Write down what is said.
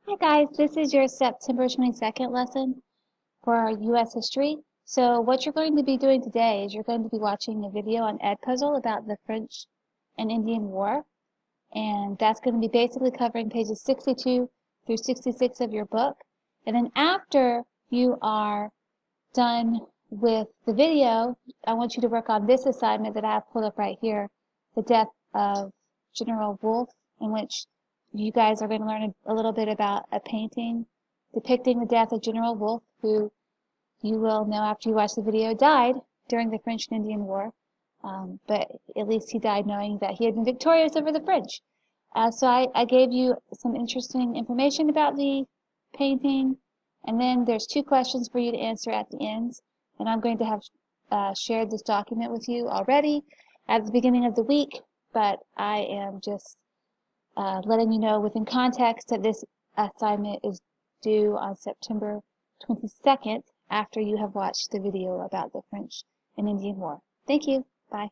Hi guys, this is your September 22nd lesson for our U.S. history. So what you're going to be doing today is you're going to be watching a video on Edpuzzle about the French and Indian War, and that's going to be basically covering pages 62 through 66 of your book. And then after you are done with the video, I want you to work on this assignment that I have pulled up right here, the death of General Wolfe, in which you guys are going to learn a little bit about a painting depicting the death of General Wolfe, who you will know after you watch the video died during the French and Indian War. But at least he died knowing that he had been victorious over the French. So I gave you some interesting information about the painting, and then there's two questions for you to answer at the end. And I'm going to have shared this document with you already at the beginning of the week, but I am just letting you know within context that this assignment is due on September 22nd after you have watched the video about the French and Indian War. Thank you. Bye.